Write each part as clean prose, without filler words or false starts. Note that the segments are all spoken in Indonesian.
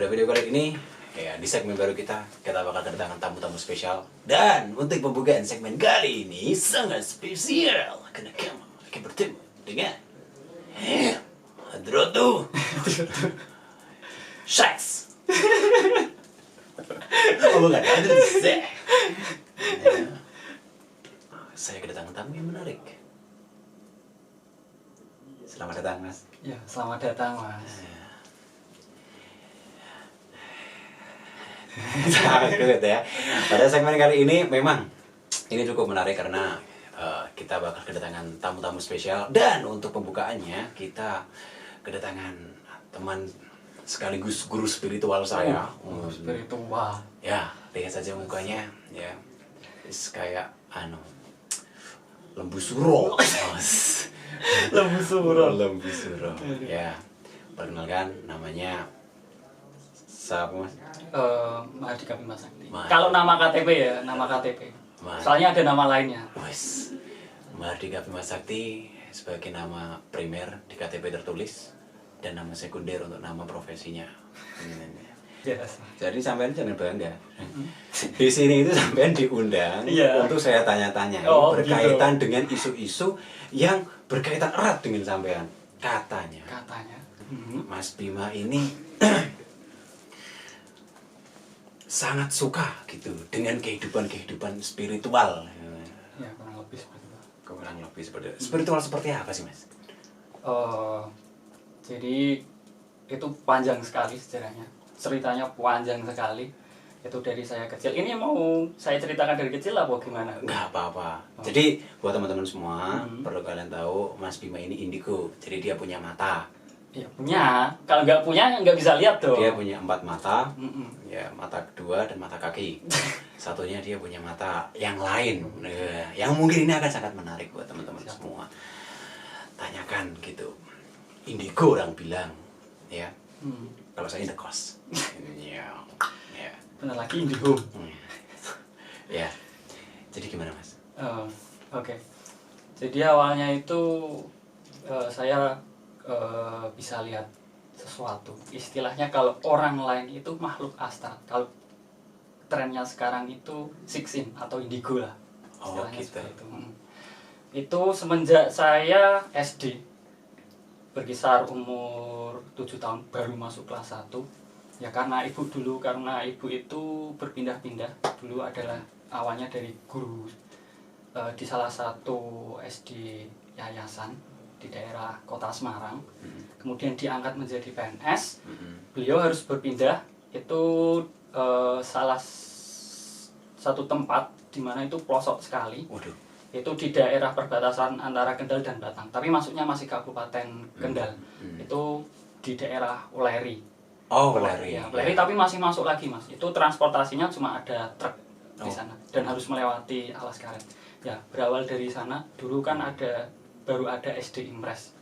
pada video kali ini ya di segmen baru kita bakal kedatangan tamu-tamu spesial. Dan untuk pembukaan segmen kali ini sangat spesial karena kamu akan bertemu dengan Hadrotu Syaks. Oh bukan, Hadrotu Syaks. Saya kedatangan tamu yang menarik. Selamat datang, Mas. Ya, selamat datang, Mas. Sangat ya. Pada segmen kali ini memang ini cukup menarik karena kita bakal kedatangan tamu-tamu spesial, dan untuk pembukaannya kita kedatangan teman sekaligus guru spiritual saya. Spiritual. Ya, lihat saja mukanya ya. Kayak lembu suro. Lembu suro. Lembu suro. Ya. Perkenalkan, namanya siapa, Mas? Mahardika Bima Sakti. Kalau nama KTP ya, nama KTP. Soalnya ada nama lainnya. Wes. Mahardika Bima Sakti sebagai nama primer di KTP tertulis, dan nama sekunder untuk nama profesinya. Yes. Jadi sampean jangan bangga. Di sini itu sampean diundang untuk saya tanya-tanya berkaitan dengan isu-isu yang berkaitan erat dengan sampean. Katanya. Mas Bima ini sangat suka gitu dengan kehidupan spiritual. Ya, kurang lebih seperti itu. Kurang lebih seperti itu. Spiritual seperti apa sih, Mas? Jadi itu panjang sekali sejarahnya. Ceritanya panjang sekali. Itu dari saya kecil. Ini mau saya ceritakan dari kecil apa gimana? Enggak apa-apa. Jadi buat teman-teman semua, perlu kalian tahu Mas Bima ini indigo. Jadi dia punya mata. Ya punya. Kalau nggak punya nggak bisa lihat dong. Dia punya 4 mata. Ya, mata kedua dan mata kaki. Satunya dia punya mata yang lain. Yang mungkin ini akan sangat menarik buat teman-teman semua. Tanyakan gitu. Indigo orang bilang, ya. Kalau saya indekos. Ya. Benar lagi indigo. Ya. Jadi gimana, Mas? Oke. Jadi awalnya itu saya bisa lihat sesuatu. Istilahnya kalau orang lain itu makhluk astral. Kalau trennya sekarang itu siksin atau indigo lah. Istilahnya gitu. seperti itu. Itu semenjak saya SD. Berkisar umur 7 tahun baru masuk kelas 1. Ya karena ibu itu berpindah-pindah. Dulu adalah awalnya dari guru di salah satu SD yayasan di daerah Kota Semarang. Kemudian diangkat menjadi PNS. Beliau harus berpindah. Itu salah satu tempat di mana itu pelosok sekali. Itu di daerah perbatasan antara Kendal dan Batang. Tapi masuknya masih Kabupaten Kendal. Itu di daerah Uleri. Uleri. Ya, Uleri tapi masih masuk lagi, Mas. Itu transportasinya cuma ada truk di sana dan harus melewati alas karet. Ya, berawal dari sana. Dulu kan baru ada SD Imres.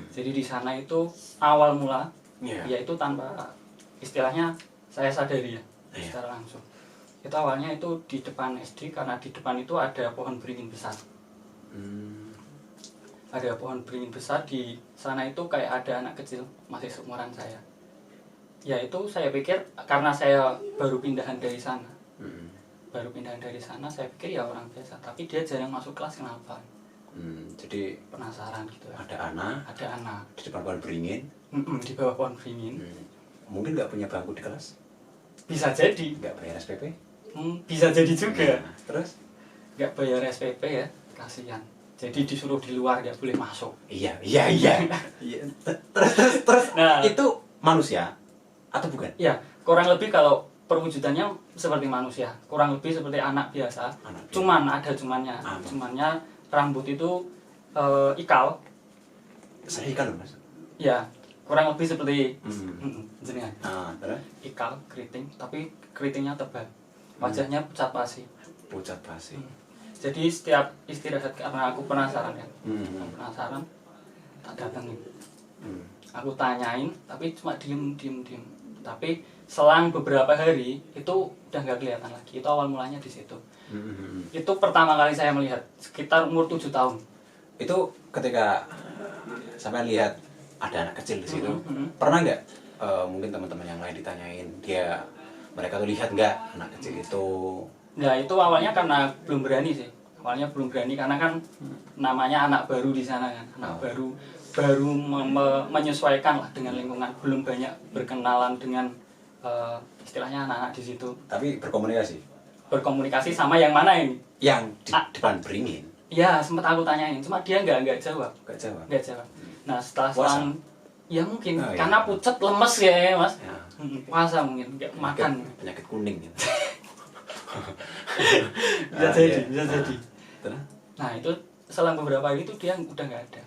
Jadi di sana itu awal mula, yaitu tanpa istilahnya saya sadari ya, secara langsung. Itu awalnya itu di depan SD, karena di depan itu ada pohon beringin besar. Ada pohon beringin besar di sana itu, kayak ada anak kecil masih seumuran saya. Ya itu saya pikir karena saya baru pindahan dari sana. Saya pikir ya orang biasa, tapi dia jarang masuk kelas, kenapa? Jadi penasaran gitu ya. Ada anak di depan pohon beringin. Di bawah pohon beringin. Mungkin nggak punya bangku di kelas. Bisa jadi. Nggak bayar SPP. Bisa jadi juga. Terus nggak bayar SPP ya, kasihan. Jadi disuruh di luar, nggak boleh masuk. Iya. Terus nah, itu manusia atau bukan? Ya, kurang lebih kalau perwujudannya seperti manusia, kurang lebih seperti anak biasa. Cuman ada cumannya. Cumannya rambut itu ikal. Saya ikal loh, Mas. Ya, kurang lebih seperti jenengan. Terus? Ikal, keriting, tapi keritingnya tebal. Wajahnya pucat pasi. Jadi setiap istirahat, karena aku penasaran kan. Penasaran, tak datengin. Aku tanyain, tapi cuma diem. Tapi selang beberapa hari itu udah nggak kelihatan lagi. Itu awal mulanya di situ. Itu pertama kali saya melihat sekitar umur 7 tahun. Itu ketika sampai lihat ada anak kecil di situ, pernah nggak mungkin teman-teman yang lain ditanyain mereka tuh lihat nggak anak kecil itu. Nah itu awalnya karena belum berani sih. Awalnya belum berani karena kan namanya anak baru di sana kan, anak baru menyesuaikan lah dengan lingkungan, belum banyak berkenalan dengan istilahnya anak-anak di situ. Tapi berkomunikasi Sama yang mana ini? yang di depan beringin. Ya sempat aku tanyain, cuma dia nggak jawab. Nggak jawab. Nah setelah selang, ya mungkin Oh, karena iya. pucat lemes ya mas. Ya. Puasa mungkin nggak makan. Penyakit kuning gitu. Bisa jadi. Terus? Nah itu selang beberapa hari itu dia udah nggak ada.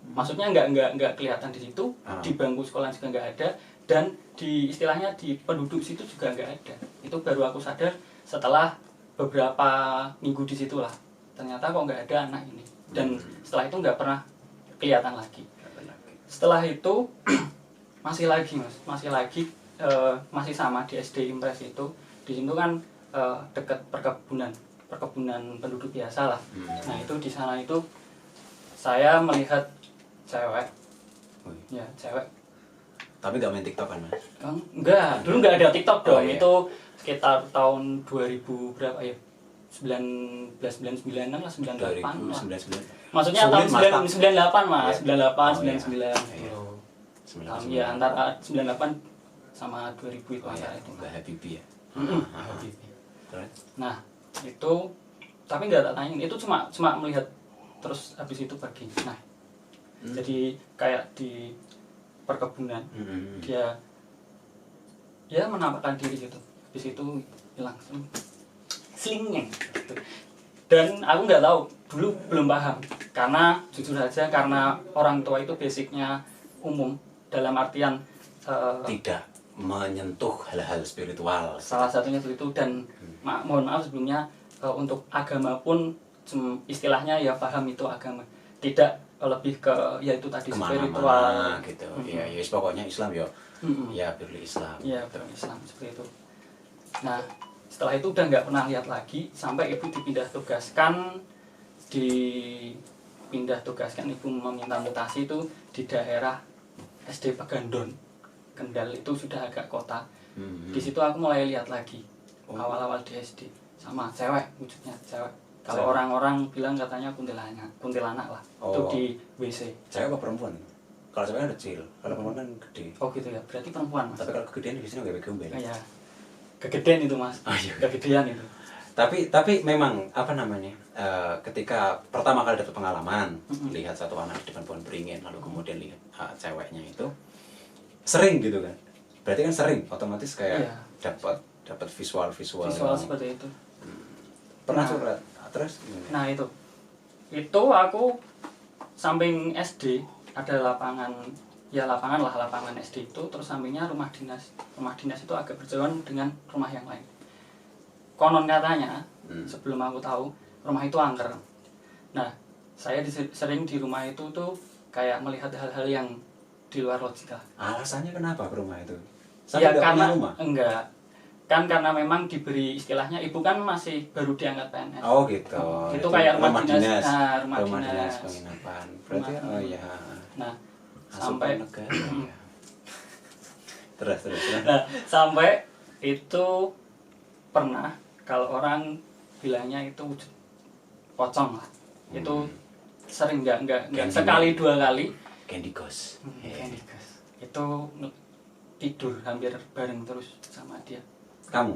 Maksudnya nggak kelihatan di situ, di bangku sekolah juga nggak ada, dan di istilahnya di penduduk situ juga nggak ada. Itu baru aku sadar setelah beberapa minggu di situ lah. Ternyata kok nggak ada anak ini. Dan setelah itu nggak pernah kelihatan lagi. Setelah itu masih sama di SD Impres itu. Di situ kan dekat perkebunan penduduk biasa lah. Nah itu di sana itu saya melihat cewek. Ya cewek. Tapi nggak main TikTok kan mas? Enggak, dulu nggak ada TikTok dong. Iya. Itu sekitar tahun 2000 berapa ya? 1999 lah, 98 lah. 2099. Maksudnya Sulit, tahun Mas, 98 mas, Iya. 98, 99 Iya. gitu. 99. Ya antara 98 sama 2000 itu Oh, antara ya. itu. Mbak Habibie ya. Terus? Nah itu tapi nggak tak tanyain, itu cuma melihat terus habis itu pergi. Nah jadi kayak di perkebunan dia ya menampakkan diri gitu, habis itu hilang slingnya gitu. Dan aku nggak tahu, dulu belum paham karena jujur saja karena orang tua itu basicnya umum dalam artian Tidak menyentuh hal-hal spiritual. salah satunya itu. Dan mohon maaf sebelumnya, untuk agama pun istilahnya ya paham itu agama, tidak lebih ke yaitu tadi spiritual gitu. Ya, ya pokoknya Islam ya. Ya pilih Islam. Ya Islam seperti itu. Nah setelah itu udah nggak pernah lihat lagi sampai ibu dipindah tugaskan ibu meminta mutasi itu di daerah SD Pegandon Kendal, itu sudah agak kota. Di situ aku mulai lihat lagi awal-awal di SD sama cewek, wujudnya cewek. Kalau orang-orang bilang katanya kuntilanak lah. Itu di WC. Cewek apa perempuan? Kalau cewek kan kecil, kalau perempuan kan gede. Oh gitu ya, berarti perempuan mas. Tapi kalau kegedean biasanya nggak gombel. Ya kegedean itu mas. Oh, iya. Kegedean itu. Tapi memang apa namanya, ketika pertama kali dapat pengalaman lihat satu anak di depan pohon beringin, lalu kemudian lihat ceweknya itu sering gitu kan, berarti kan sering otomatis kayak dapat visual seperti itu. Pernah Nah, surat terus gimana? Nah itu aku samping SD ada lapangan SD itu, terus sampingnya rumah dinas itu agak berjauhan dengan rumah yang lain. Konon katanya sebelum aku tahu rumah itu angker. Nah saya sering di rumah itu tuh kayak melihat hal-hal yang di luar logika. Alasannya kenapa ke rumah itu? Ya Sampai karena rumah? enggak kan, karena memang diberi istilahnya, ibu kan masih baru diangkat PNS. Oh gitu. Itu kayak rumah dinas. Nah, rumah dinas penginapan. Berarti oh ya. Nah Asupan sampai negara, ya. terus. Nah sampai itu pernah kalau orang bilangnya itu wujud pocong lah. Itu sering nggak sekali dua kali. Candy Ghost. Candy Ghost. Itu tidur hampir bareng terus sama dia. Kamu?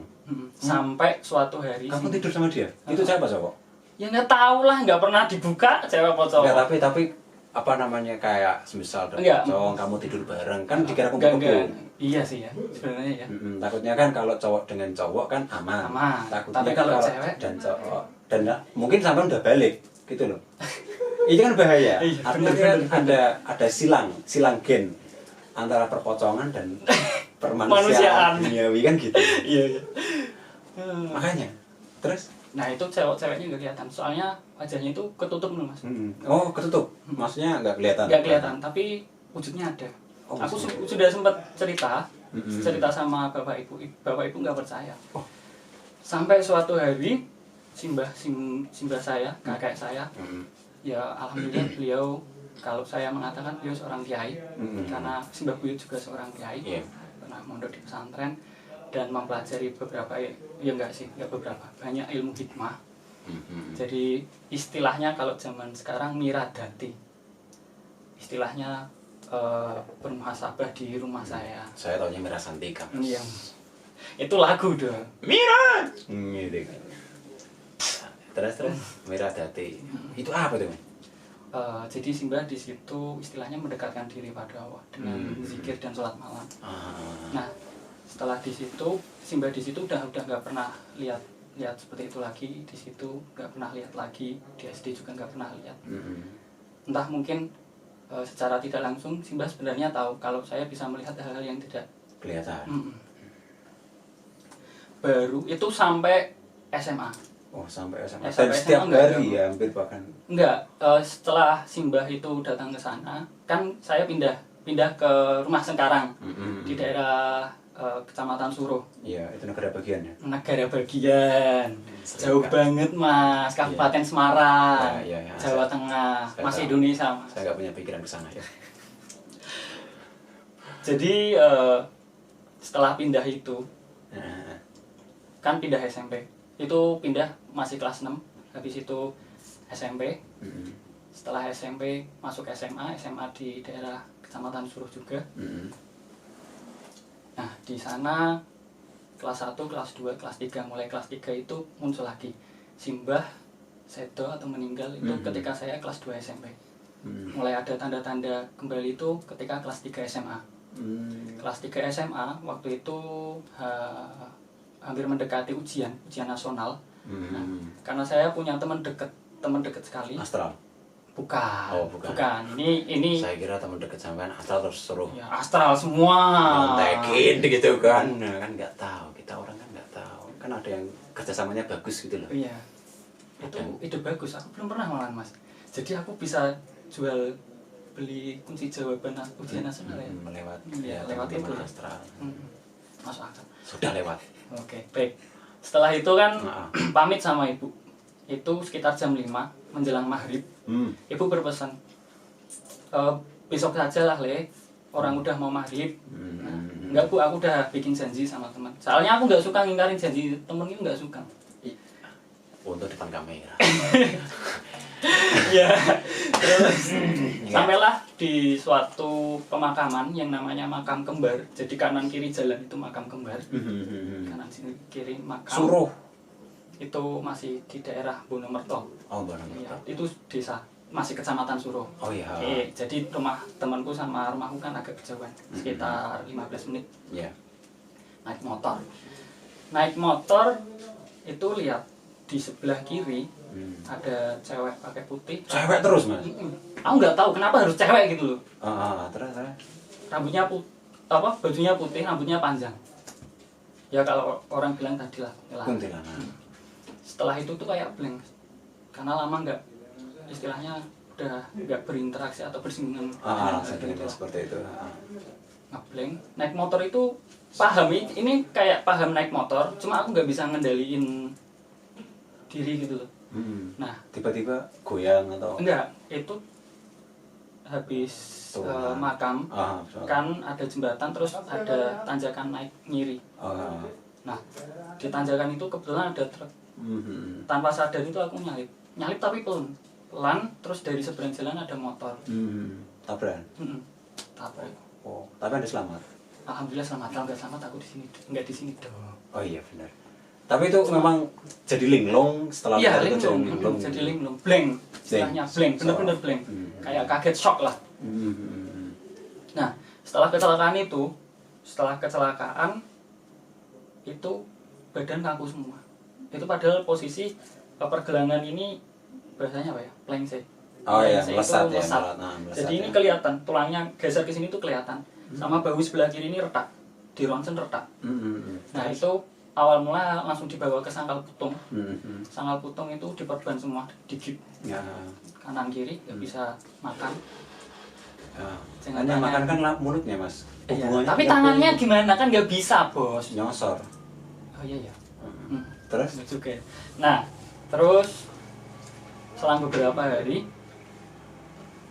Sampai suatu hari. Kamu tidur sama dia? Itu siapa cowok? Ya nggak tahu lah, nggak pernah dibuka cewek pocong. Enggak, tapi apa namanya, kayak semisal ada pocong, kamu tidur bareng kan dikira kumpul-kumpul. Iya sih ya, sebenarnya ya. Takutnya kan kalau cowok dengan cowok kan aman. Takutnya tapi kalau cewek dan cowok dan mungkin sampai udah balik gitu loh. Ini kan bahaya. Artinya kan ada silang gen antara perpocongan dan permanusiaan duniawi kan gitu. Iya. Makanya terus. Nah itu ceweknya nggak kelihatan, soalnya wajahnya itu ketutup nih mas. Oh ketutup, maksudnya nggak kelihatan? Nggak kelihatan, tapi wujudnya ada. Aku sudah sempat cerita sama bapak ibu nggak percaya. Sampai suatu hari simbah saya, kakek saya, ya alhamdulillah beliau, kalau saya mengatakan beliau seorang kiai, karena simbah buyut juga seorang kiai. pernah mondok di pesantren dan mempelajari beberapa, ya enggak sih, enggak beberapa, banyak ilmu hikmah. Jadi istilahnya kalau zaman sekarang miradati, istilahnya bermuhasabah di rumah saya. Saya taunya Mira Santika. Iya, itu lagu dong. Mira, gitu kan. Terus miradati. Itu apa tuh? Jadi Simbah di situ istilahnya mendekatkan diri pada Allah dengan zikir dan sholat malam. Nah, setelah di situ Simbah di situ udah nggak pernah lihat seperti itu lagi. Di situ nggak pernah lihat lagi, di SD juga nggak pernah lihat. Entah mungkin secara tidak langsung Simbah sebenarnya tahu kalau saya bisa melihat hal-hal yang tidak Kelihatan. Baru itu sampai SMA. Oh, sampai SMA. Sampai Dan setiap SMA hari ya, hampir bahkan. Enggak, setelah Simbah itu datang ke sana, kan saya pindah ke rumah Sengkarang di daerah Kecamatan Suruh. Iya, itu negara bagian ya. Negara bagian, jauh banget Mas, Kabupaten Semarang, Ya. Jawa Tengah, saya masih tahu. Indonesia Mas. Saya nggak punya pikiran ke sana ya. Jadi setelah pindah itu, kan pindah SMP, itu pindah masih kelas 6, habis itu SMP. Setelah SMP masuk SMA di daerah Kecamatan Suruh juga. Nah, di sana kelas 1, kelas 2, kelas 3, mulai kelas 3 itu muncul lagi Simbah sedo atau meninggal itu ketika saya kelas 2 SMP. Mulai ada tanda-tanda kembali itu ketika kelas 3 SMA. Kelas 3 SMA waktu itu hampir mendekati ujian nasional. Nah, karena saya punya teman dekat sekali. Astral. Bukan. Oh, bukan. Ini Saya kira teman dekat sampean astral terus suruh ya, astral semua. nyontekin gitu kan. Nah, kan nggak tahu, kita orang kan nggak tahu. Kan ada yang kerjasamanya bagus gitu loh. Iya. Itu ide bagus. Aku belum pernah malahan Mas. Jadi aku bisa jual beli kunci jawaban ujian nasional ya. Lewat itu teman astral. Masuk akal. Sudah lewat. Oke, baik. Setelah itu kan pamit sama ibu. Itu sekitar jam 5 menjelang maghrib. Ibu berpesan, besok saja lah Le, orang udah mau maghrib. Enggak Bu, aku udah bikin janji sama teman. Soalnya aku nggak suka ngingkarin janji temen, itu nggak suka. Untuk depan kamera. Ya, terus sampailah di suatu pemakaman yang namanya makam kembar. Jadi kanan kiri jalan itu makam kembar. Kanan kiri makam. Suruh. Itu masih di daerah Bonomerto. Oh, Bonomerto. Ya, itu desa, masih Kecamatan Suruh. Oh iya. Jadi rumah temanku sama rumahku kan agak berjauhan, sekitar 15 menit. Iya. Naik motor itu lihat di sebelah kiri ada cewek pakai putih. Cewek terus, Mas. Aku nggak tahu kenapa harus cewek gitu loh. Terus. Rambutnya bajunya putih, rambutnya panjang. Ya kalau orang bilang tadi lah. Kuntilanak. Setelah itu tuh kayak blank, karena lama nggak, istilahnya udah nggak berinteraksi atau bersinggungan seperti itu. Ngeblank. Naik motor itu paham, ini kayak paham naik motor, cuma aku nggak bisa ngendaliin diri gitu loh. Nah, tiba-tiba goyang atau enggak, itu habis makam kan ada jembatan, terus ada tanjakan naik nyiri. Nah, di tanjakan itu kebetulan ada truk. Tanpa sadar itu aku nyalip tapi pelan, terus dari seberang jalan ada motor. Tabrak. Tabrak. Oh, tapi Anda selamat. Alhamdulillah selamat. Kalau nggak selamat aku di sini, nggak di sini dong. Oh iya benar. Tapi itu memang jadi linglung setelah itu jadi linglung, blank, istilahnya blank, bener-bener blank, kayak kaget, shock lah. Nah, setelah kecelakaan itu badan kaku semua. Itu padahal posisi pergelangan ini bahasanya apa ya? Plengse. Oh iya, melesat. Jadi ini ya. kelihatan, tulangnya geser ke sini tuh kelihatan. Sama bahu sebelah kiri ini retak. Di ronsen retak. Nah, itu awal mula langsung dibawa ke sangkal putung. Sangkal putung itu diperban semua, digigit. Ya. Kanan kiri nggak bisa makan. Hanya makan kan mulutnya, Mas. Iya, tapi tangannya gimana, kan nggak bisa Bos. Nyosor. Oh iya ya. Terus? Juga. Nah, terus selang beberapa hari,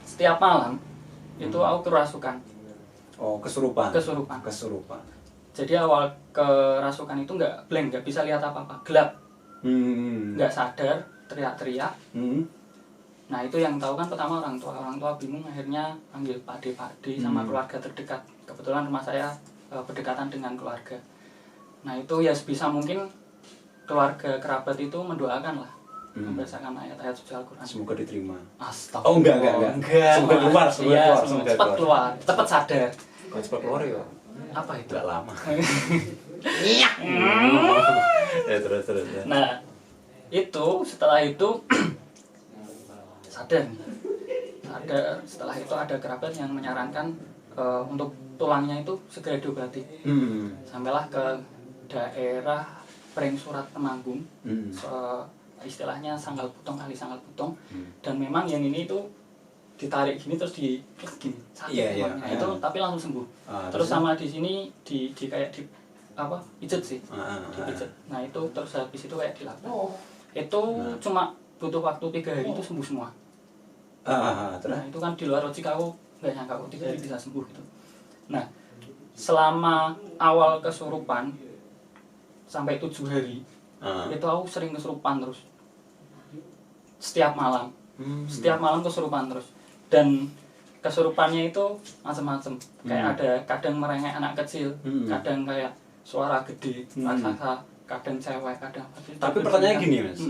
setiap malam itu aku kerasukan. Oh, kesurupan. Jadi awal kerasukan itu nggak blank, nggak bisa lihat apa-apa, gelap, nggak sadar, teriak-teriak. Nah itu yang tahu kan pertama orang tua bingung, akhirnya panggil Pak D sama keluarga terdekat. Kebetulan rumah saya berdekatan dengan keluarga. Nah itu ya sebisa mungkin keluarga kerabat itu mendoakan lah, membacakan ayat-ayat suci Al-Quran. Semoga diterima. Astaga. Oh enggak. Semoga keluar, cepat keluar, cepat sadar. Kalau cepat keluar ya. Apa itu? Enggak lama. Iya. Ya terus. Nah itu setelah itu sadar. Setelah itu ada kerabat yang menyarankan untuk tulangnya itu segera diobati. Sampailah ke daerah Pring Surat Temanggung, istilahnya Sanggal Putong, kali Sanggal Putong. Dan memang yang ini itu ditarik gini terus diklik gini, sakit tulangnya. Itu tapi langsung sembuh. Terus sama di sini di kayak di apa pijet sih, dipijet. Nah itu terus habis itu kayak dilapis. Itu cuma butuh waktu 3 hari itu sembuh semua. Nah itu kan di luar logika aku nggak nyangka kok 3 hari bisa sembuh gitu. Nah selama awal kesurupan sampai 7 hari itu aku sering kesurupan terus setiap malam. Setiap malam kesurupan terus, dan kesurupannya itu macam-macam. Kayak ada kadang merengek anak kecil, kadang kayak suara gede, raksasa, kadang cewek, kadang. Tapi pertanyaannya gini Mas,